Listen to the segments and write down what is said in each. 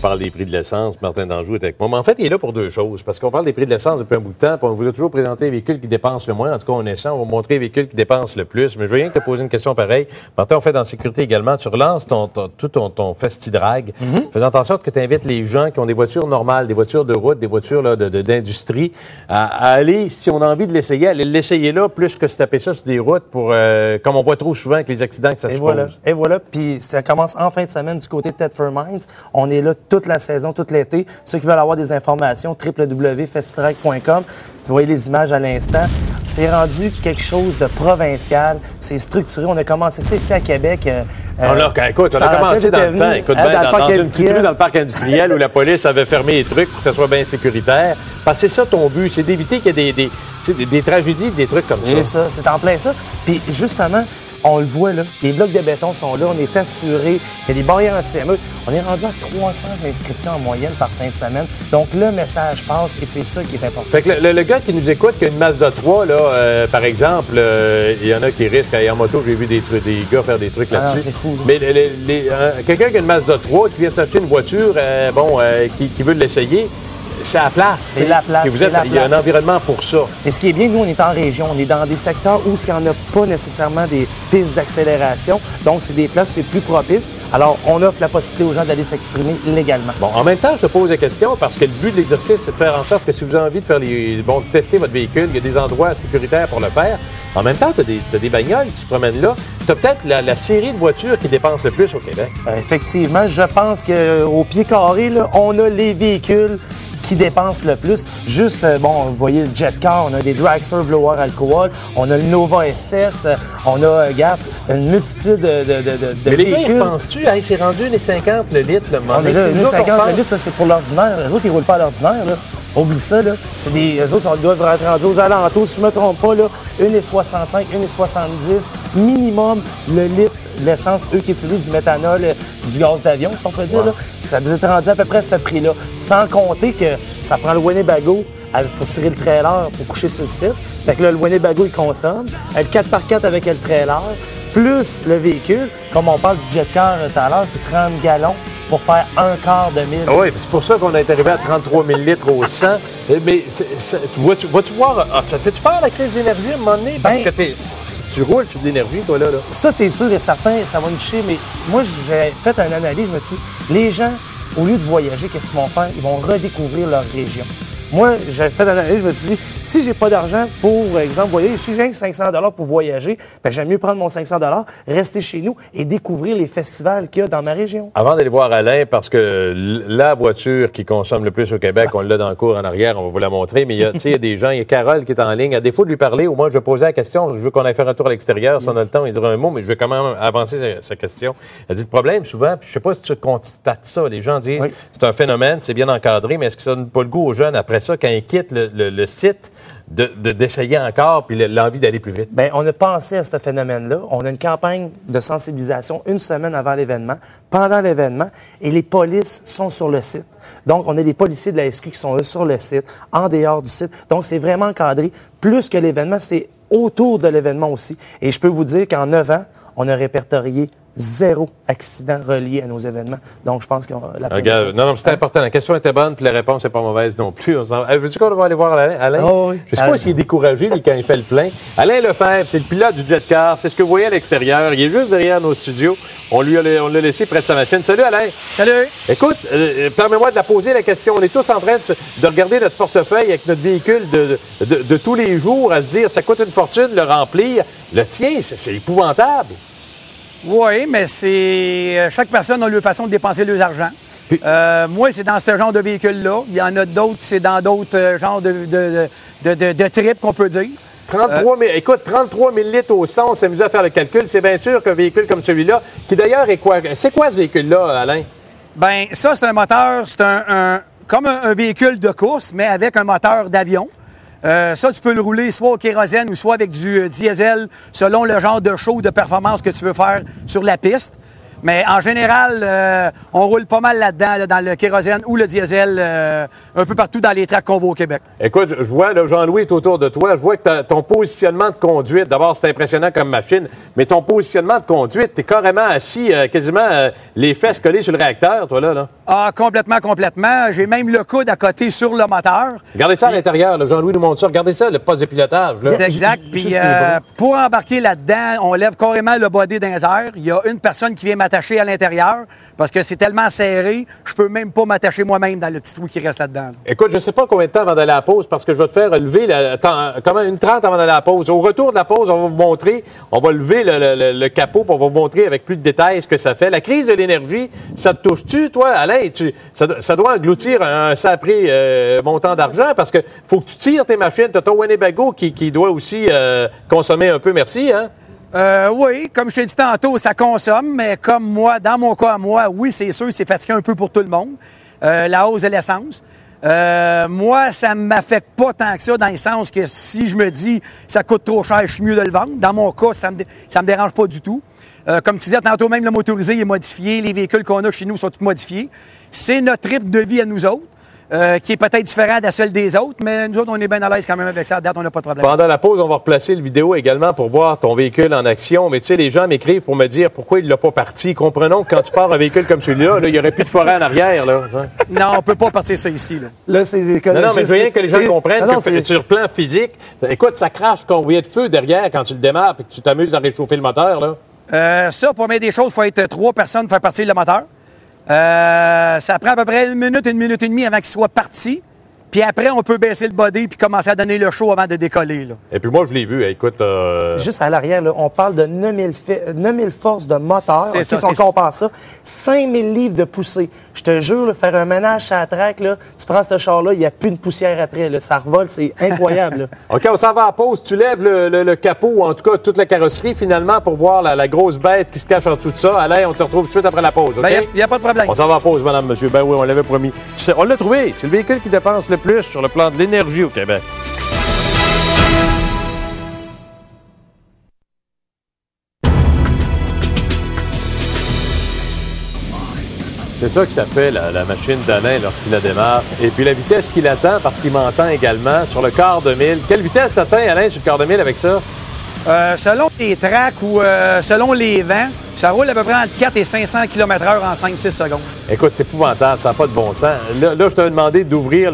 parle des prix de l'essence. Martin Danjou est avec moi. Mais en fait, il est là pour deux choses. Parce qu'on parle des prix de l'essence depuis un bout de temps. Puis on vous a toujours présenté les véhicules qui dépensent le moins. En tout cas, on est 100. On va montrer les véhicules qui dépensent le plus. Mais je veux rien que te poser une question pareille. Martin, on fait dans la sécurité également. Tu relances ton festi-drag, faisant en sorte que tu invites les gens qui ont des voitures normales, des voitures de route, des voitures là, d'industrie, à aller, si on a envie de l'essayer, aller l'essayer là, plus que se taper ça sur des routes pour, comme on voit trop souvent avec les accidents que ça se pose. Et voilà. Puis ça commence en fin de semaine du côté de Thetford Mines. On est là toute la saison, tout l'été. Ceux qui veulent avoir des informations, www.festidrag.com. Vous voyez les images à l'instant. C'est rendu quelque chose de provincial. C'est structuré. On a commencé ça ici à Québec. Écoute, on a commencé dans le temps. Écoute, dans une petite rue dans le parc industriel où la police avait fermé les trucs pour que ça soit bien sécuritaire. Parce que c'est ça ton but, c'est d'éviter qu'il y ait des tragédies, des trucs comme ça. C'est ça, c'est en plein ça. Puis justement, on le voit là, les blocs de béton sont là, on est assuré, il y a des barrières anti-émeutes. On est rendu à 300 inscriptions en moyenne par fin de semaine. Donc le message passe et c'est ça qui est important. Fait que le gars qui nous écoute, qui a une Mazda 3, là, par exemple, il y en a qui risquent, en moto, j'ai vu des gars faire des trucs là-dessus. C'est fou. Mais quelqu'un qui a une Mazda 3, qui vient de s'acheter une voiture, qui veut l'essayer, c'est la place. C'est la place. Il y a un environnement pour ça. Et ce qui est bien, nous, on est en région. On est dans des secteurs où il n'y en a pas nécessairement des pistes d'accélération. Donc, c'est des places où c'est plus propice. Alors, on offre la possibilité aux gens d'aller s'exprimer légalement. Bon, en même temps, je te pose la question parce que le but de l'exercice, c'est de faire en sorte que si vous avez envie de faire de tester votre véhicule, il y a des endroits sécuritaires pour le faire. En même temps, tu as des bagnoles qui se promènent là. Tu as peut-être la série de voitures qui dépensent le plus au Québec. Effectivement, je pense qu'au pied carré, là, on a les véhicules qui dépensent le plus. Juste, vous voyez le Jet Car, on a des Dragster Blower Alcohol, on a le Nova SS, on a, regarde, une multitude de mais véhicules. Les gars, penses-tu, c'est rendu 1,50 le litre, le moment. Mais là, 1,50 le litre, ça, c'est pour l'ordinaire. Les autres, ils ne roulent pas à l'ordinaire, là. Oublie ça, là. Eux autres, on doit être rendus aux alentours, si je ne me trompe pas, là, 1,65, 1,70 minimum le litre. L'essence, eux qui utilisent du méthanol, du gaz d'avion, si on peut dire, là, ça doit être rendu à peu près à ce prix-là. Sans compter que ça prend le Winnebago pour tirer le trailer pour coucher sur le site. Fait que là, le Winnebago, il consomme. Le 4x4 avec le trailer, plus le véhicule. Comme on parle du Jet Car tout à l'heure, c'est 30 gallons pour faire un quart de mille. Oui, c'est pour ça qu'on est arrivé à 33 000 litres au 100. Mais vas-tu voir, ça te fait-tu peur la crise d'énergie à un moment donné? Parce que tu roules sur de l'énergie, toi, là. Ça, c'est sûr et certain, ça va nous toucher, mais moi, j'ai fait une analyse, je me suis dit, les gens, au lieu de voyager, qu'est-ce qu'ils vont faire? Ils vont redécouvrir leur région. Moi, j'ai fait une analyse, je me suis dit, si j'ai pas d'argent pour, par exemple, voyager, si j'ai 500 $ pour voyager, ben, j'aime mieux prendre mon 500 $, rester chez nous et découvrir les festivals qu'il y a dans ma région. Avant d'aller voir Alain, parce que la voiture qui consomme le plus au Québec, on l'a dans le cours en arrière, on va vous la montrer, mais il y a des gens, il y a Carole qui est en ligne. À défaut de lui parler, au moins, je vais poser la question. Je veux qu'on aille faire un tour à l'extérieur. Si on a le temps, il dira un mot, mais je vais quand même avancer sa question. Elle dit, le problème, souvent, puis je sais pas si tu constates ça, les gens disent, c'est un phénomène, c'est bien encadré, mais est-ce que ça donne pas le goût aux jeunes après ça, quand ils quittent le site, d'essayer encore puis l'envie d'aller plus vite? Bien, on a pensé à ce phénomène-là. On a une campagne de sensibilisation une semaine avant l'événement, pendant l'événement, et les polices sont sur le site. Donc, on a des policiers de la SQ qui sont sur le site, en dehors du site. Donc, c'est vraiment encadré. Plus que l'événement, c'est autour de l'événement aussi. Et je peux vous dire qu'en 9 ans, on a répertorié 0 accident relié à nos événements. Donc, je pense que Regarde, non, c'était important. La question était bonne, puis la réponse n'est pas mauvaise non plus. Veux-tu qu'on va aller voir Alain? Oh, oui. Je ne sais pas s'il est découragé, lui, quand il fait le plein. Alain Lefebvre, c'est le pilote du Jet Car. C'est ce que vous voyez à l'extérieur. Il est juste derrière nos studios. On l'a laissé près de sa machine. Salut, Alain. Salut. Écoute, permets-moi de la poser, la question. On est tous en train de regarder notre portefeuille avec notre véhicule de tous les jours, à se dire, ça coûte une fortune de le remplir. Le tien, c'est épouvantable. Oui, mais c'est chaque personne a leur façon de dépenser leur argent. Moi, c'est dans ce genre de véhicule-là. Il y en a d'autres qui c'est dans d'autres genres de trips qu'on peut dire. 33 000, écoute, 33 000 litres au 100, on s'amuse à faire le calcul. C'est bien sûr qu'un véhicule comme celui-là, qui d'ailleurs est quoi? C'est quoi ce véhicule-là, Alain? Bien, ça, c'est un moteur, c'est comme un véhicule de course, mais avec un moteur d'avion. Ça, tu peux le rouler soit au kérosène ou soit avec du diesel, selon le genre de show ou de performance que tu veux faire sur la piste. Mais en général, on roule pas mal là-dedans, dans le kérosène ou le diesel, un peu partout dans les tracks qu'on voit au Québec. Écoute, je vois, là, Jean-Louis est autour de toi. Je vois que ton positionnement de conduite, d'abord, c'est impressionnant comme machine, mais ton positionnement de conduite, t'es carrément assis, quasiment les fesses collées sur le réacteur, toi, là. Ah, complètement, complètement. J'ai même le coude à côté sur le moteur. Regardez ça à l'intérieur, là. Jean-Louis nous montre ça. Regardez ça, le poste de pilotage. Là. C'est exact. Puis pour embarquer là-dedans, on lève carrément le body dans les airs. Il y a une personne qui vient m'attacher à l'intérieur parce que c'est tellement serré, je peux même pas m'attacher moi-même dans le petit trou qui reste là-dedans. Là. Écoute, je sais pas combien de temps avant d'aller à la pause parce que je vais te faire lever comme une 30 avant d'aller à la pause. Au retour de la pause, on va vous montrer, on va lever le capot pour vous montrer avec plus de détails ce que ça fait. La crise de l'énergie, ça te touche-tu, toi, Alain? Ça doit engloutir un sacré montant d'argent parce que faut que tu tires tes machines. Tu as ton Winnebago qui doit aussi consommer un peu, merci, hein? Oui, comme je t'ai dit tantôt, ça consomme, mais comme moi, dans mon cas à moi, oui, c'est sûr, c'est fatigant un peu pour tout le monde, la hausse de l'essence. Moi, ça ne m'affecte pas tant que ça, dans le sens que si je me dis ça coûte trop cher, je suis mieux de le vendre. Dans mon cas, ça me dérange pas du tout. Comme tu disais tantôt, même le motorisé est modifié, les véhicules qu'on a chez nous sont tous modifiés. C'est notre rythme de vie à nous autres. Qui est peut-être différent de celle des autres, mais nous autres, on est bien à l'aise quand même avec ça. À date, on n'a pas de problème. Pendant la pause, on va replacer le vidéo également pour voir ton véhicule en action. Mais tu sais, les gens m'écrivent pour me dire pourquoi il l'a pas parti. Comprenons que quand tu pars un véhicule comme celui-là, il n'y aurait plus de forêt en arrière. Là. Non, on peut pas partir ça ici. Là, c'est non, mais je veux rien que les gens comprennent que sur le plan physique, écoute, ça crache combien de feu derrière quand tu le démarres et que tu t'amuses à réchauffer le moteur. Là. Ça, pour mettre des choses, il faut être 3 personnes pour faire partir le moteur. Ça prend à peu près 1 minute et demie avant qu'il soit parti. Puis après, on peut baisser le body puis commencer à donner le show avant de décoller. Là. Et puis moi, je l'ai vu. Écoute... Juste à l'arrière, là, on parle de 9000 forces de moteur. C'est ça, si on compare ça, 5000 livres de poussée. Je te jure, là, faire un ménage à la traque, là, tu prends ce char-là, il n'y a plus de poussière après. Là, ça revole, c'est incroyable. Là. OK, on s'en va à la pause. Tu lèves le capot, ou en tout cas toute la carrosserie, finalement, pour voir la grosse bête qui se cache en dessous de ça. Alain, on te retrouve tout de suite après la pause. OK? Il n'y a pas de problème. On s'en va à la pause, madame, monsieur. Ben oui, on l'avait promis. On l'a trouvé. C'est le véhicule qui dépense le plus sur le plan de l'énergie au Québec. C'est ça que ça fait, la machine d'Alain, lorsqu'il la démarre. Et puis la vitesse qu'il atteint, parce qu'il m'entend également, sur le quart de mille. Quelle vitesse t'atteins, Alain, sur le quart de mille avec ça? Selon les tracks ou selon les vents, ça roule à peu près entre 4 et 500 km/h en 5-6 secondes. Écoute, c'est épouvantable, ça n'a pas de bon sens. Là, je t'ai demandé d'ouvrir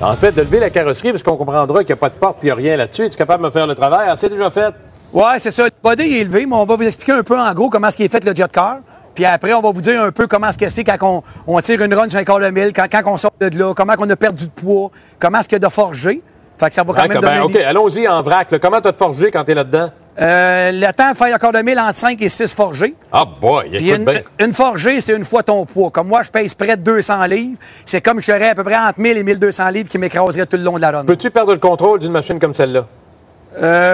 en fait, de lever la carrosserie, parce qu'on comprendra qu'il n'y a pas de porte et il n'y a rien là-dessus. Es-tu capable de me faire le travail? Ah, c'est déjà fait? Oui, c'est ça. Le body est élevé, mais on va vous expliquer un peu en gros comment est fait le jet car. Puis après, on va vous dire un peu comment est-ce que c'est quand on tire une run sur un quart de mille, quand on sort de là, comment on a perdu de poids, comment est-ce qu'il y a de forger. Fait que ça va quand même donner... OK, allons-y en vrac. Là. Comment tu as forgé quand tu es là-dedans? Le temps de faire le quart de mille entre 5 et 6 forgés. Ah boy, écoute bien. Une forgée, c'est une fois ton poids. Comme moi, je pèse près de 200 livres. C'est comme je serais à peu près entre 1000 et 1200 livres qui m'écraserait tout le long de la run. Peux-tu perdre le contrôle d'une machine comme celle-là?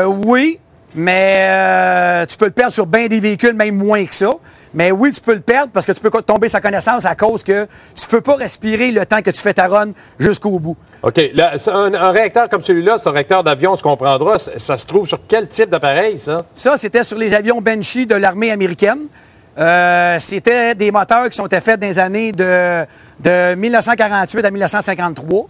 Oui, mais tu peux le perdre sur bien des véhicules, même moins que ça. Mais oui, tu peux le perdre parce que tu peux tomber sa connaissance à cause que tu peux pas respirer le temps que tu fais ta run jusqu'au bout. OK. Là, un réacteur comme celui-là, c'est un réacteur d'avion, on se comprendra. Ça se trouve sur quel type d'appareil, ça? Ça, c'était sur les avions Banshee de l'armée américaine. C'était des moteurs qui sont faits dans les années de 1948 à 1953.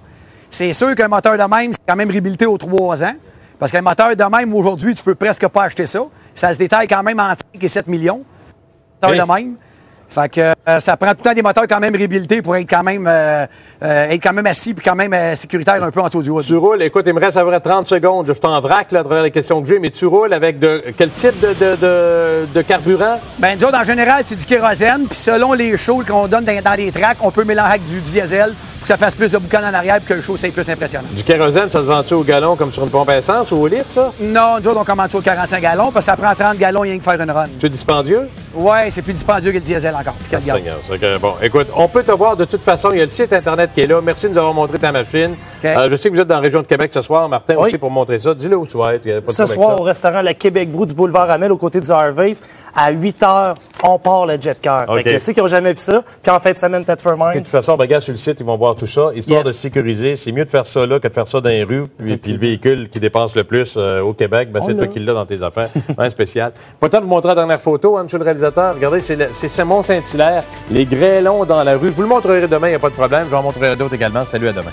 C'est sûr qu'un moteur de même, c'est quand même réhabilité aux 3 ans. Parce qu'un moteur de même, aujourd'hui, tu peux presque pas acheter ça. Ça se détaille quand même entre 5 et 7 millions. De même. Fait que ça prend tout le temps des moteurs quand même réhabilités pour être quand même assis puis quand même sécuritaire un peu en dessous du haut. Tu roules, écoute, il me reste à peu près 30 secondes. Je t'en vrac là, à travers les questions que j'ai, mais tu roules avec quel type de carburant? Bien, disons, en général, c'est du kérosène, puis selon les shows qu'on donne dans les tracks, on peut mélanger avec du diesel pour que ça fasse plus de boucan en arrière et que le show soit plus impressionnant. Du kérosène, ça se vend-tu au gallon comme sur une pompe à essence ou au litre, ça? Non, nous autres, on commande ça aux 45 gallons parce que ça prend 30 gallons rien que faire une run. C'est dispendieux? Oui, c'est plus dispendieux que le diesel encore. Bon, écoute, on peut te voir de toute façon. Il y a le site Internet qui est là. Merci de nous avoir montré ta machine. Okay. Je sais que vous êtes dans la région de Québec ce soir. Martin aussi pour montrer ça. Dis-le où tu vas être. Ce soir, au restaurant La Québec Brou du boulevard Amel, aux côtés du Harvey's, à 8 h, on part le jet car. Okay. Ceux qui n'ont jamais vu ça, puis en fin de semaine, peut-être for mine. De toute façon, regarde sur le site, ils vont voir tout ça. Histoire de sécuriser. C'est mieux de faire ça là que de faire ça dans les rues. Puis le véhicule qui dépense le plus au Québec, ben, c'est toi qui l'as dans tes affaires. Spécial. Pas le temps de vous montrer la dernière photo, hein, monsieur le réalisateur. Regardez, c'est Mont-Saint-Hilaire. Les grêlons dans la rue. Je vous le montrerai demain, il n'y a pas de problème. Je vous en montrerai d'autres également. Salut, à demain.